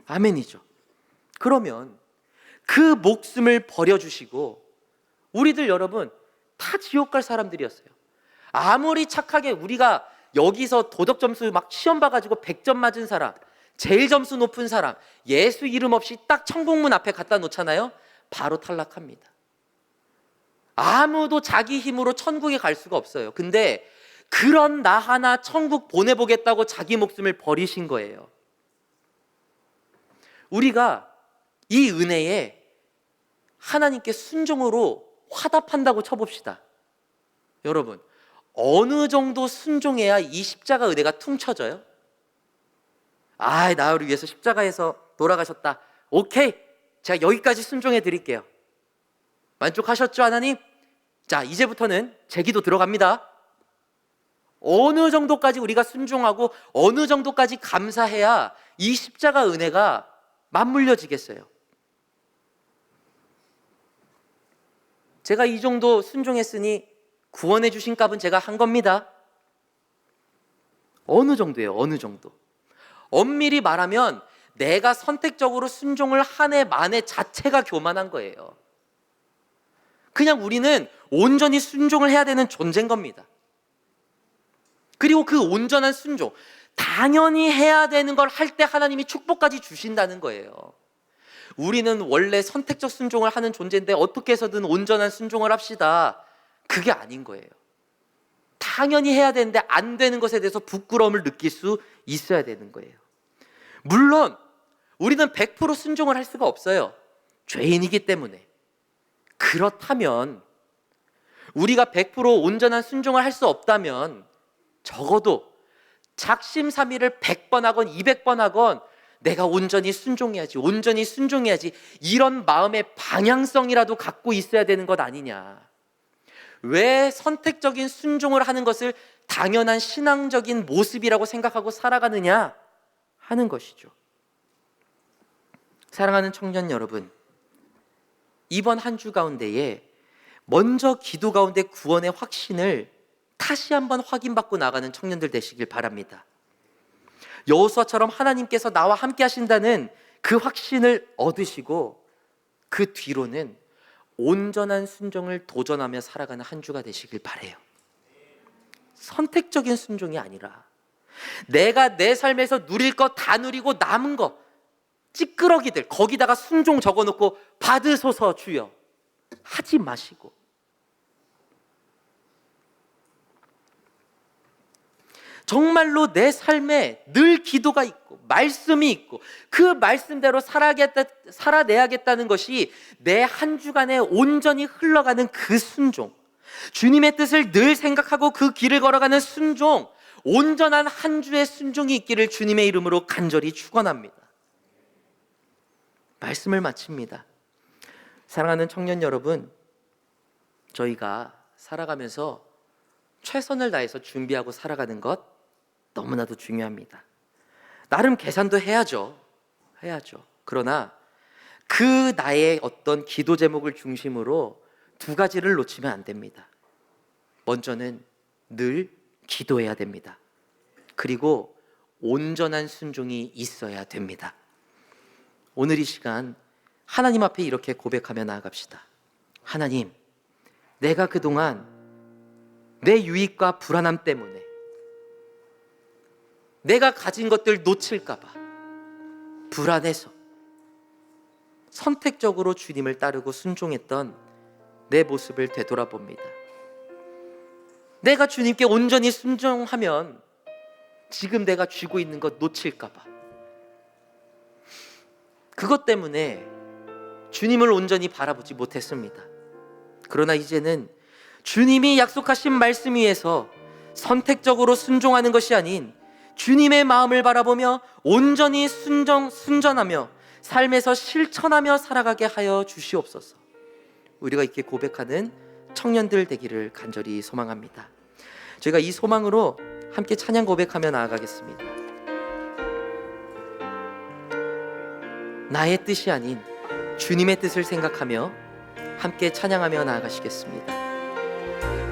아멘이죠. 그러면 그 목숨을 버려주시고 우리들 여러분 다 지옥 갈 사람들이었어요. 아무리 착하게 우리가 여기서 도덕 점수 막 시험 봐가지고 100점 맞은 사람, 제일 점수 높은 사람, 예수 이름 없이 딱 천국문 앞에 갖다 놓잖아요. 바로 탈락합니다. 아무도 자기 힘으로 천국에 갈 수가 없어요. 근데 그런 나 하나 천국 보내보겠다고 자기 목숨을 버리신 거예요. 우리가 이 은혜에 하나님께 순종으로 화답한다고 쳐봅시다. 여러분, 어느 정도 순종해야 이 십자가 은혜가 퉁쳐져요? 나를 위해서 십자가에서 돌아가셨다. 오케이, 제가 여기까지 순종해 드릴게요. 만족하셨죠, 하나님? 자, 이제부터는 제 기도 들어갑니다. 어느 정도까지 우리가 순종하고 어느 정도까지 감사해야 이 십자가 은혜가 맞물려지겠어요? 제가 이 정도 순종했으니 구원해 주신 값은 제가 한 겁니다. 어느 정도예요? 어느 정도? 엄밀히 말하면 내가 선택적으로 순종을 한 해 만에 자체가 교만한 거예요. 그냥 우리는 온전히 순종을 해야 되는 존재인 겁니다. 그리고 그 온전한 순종, 당연히 해야 되는 걸 할 때 하나님이 축복까지 주신다는 거예요. 우리는 원래 선택적 순종을 하는 존재인데 어떻게 해서든 온전한 순종을 합시다. 그게 아닌 거예요. 당연히 해야 되는데 안 되는 것에 대해서 부끄러움을 느낄 수 있어야 되는 거예요. 물론 우리는 100% 순종을 할 수가 없어요. 죄인이기 때문에. 그렇다면 우리가 100% 온전한 순종을 할 수 없다면 적어도 작심삼일을 100번 하건 200번 하건 내가 온전히 순종해야지, 온전히 순종해야지, 이런 마음의 방향성이라도 갖고 있어야 되는 것 아니냐. 왜 선택적인 순종을 하는 것을 당연한 신앙적인 모습이라고 생각하고 살아가느냐 하는 것이죠. 사랑하는 청년 여러분, 이번 한 주 가운데에 먼저 기도 가운데 구원의 확신을 다시 한번 확인받고 나가는 청년들 되시길 바랍니다. 여호수아처럼 하나님께서 나와 함께 하신다는 그 확신을 얻으시고 그 뒤로는 온전한 순종을 도전하며 살아가는 한 주가 되시길 바라요. 선택적인 순종이 아니라 내가 내 삶에서 누릴 것 다 누리고 남은 거 찌끄러기들 거기다가 순종 적어놓고 받으소서 주여 하지 마시고, 정말로 내 삶에 늘 기도가 있고 말씀이 있고 그 말씀대로 살아내야겠다는 것이 내 한 주간에 온전히 흘러가는 그 순종, 주님의 뜻을 늘 생각하고 그 길을 걸어가는 순종, 온전한 한 주의 순종이 있기를 주님의 이름으로 간절히 축원합니다. 말씀을 마칩니다. 사랑하는 청년 여러분, 저희가 살아가면서 최선을 다해서 준비하고 살아가는 것 너무나도 중요합니다. 나름 계산도 해야죠. 그러나 그 나의 어떤 기도 제목을 중심으로 두 가지를 놓치면 안 됩니다. 먼저는 늘 기도해야 됩니다. 그리고 온전한 순종이 있어야 됩니다. 오늘 이 시간 하나님 앞에 이렇게 고백하며 나아갑시다. 하나님, 내가 그동안 내 유익과 불안함 때문에 내가 가진 것들 놓칠까 봐 불안해서 선택적으로 주님을 따르고 순종했던 내 모습을 되돌아봅니다. 내가 주님께 온전히 순종하면 지금 내가 쥐고 있는 것 놓칠까 봐, 그것 때문에 주님을 온전히 바라보지 못했습니다. 그러나 이제는 주님이 약속하신 말씀 위에서 선택적으로 순종하는 것이 아닌 주님의 마음을 바라보며 온전히 순전하며 삶에서 실천하며 살아가게 하여 주시옵소서. 우리가 이렇게 고백하는 청년들 되기를 간절히 소망합니다. 저희가 이 소망으로 함께 찬양 고백하며 나아가겠습니다. 나의 뜻이 아닌 주님의 뜻을 생각하며 함께 찬양하며 나아가시겠습니다.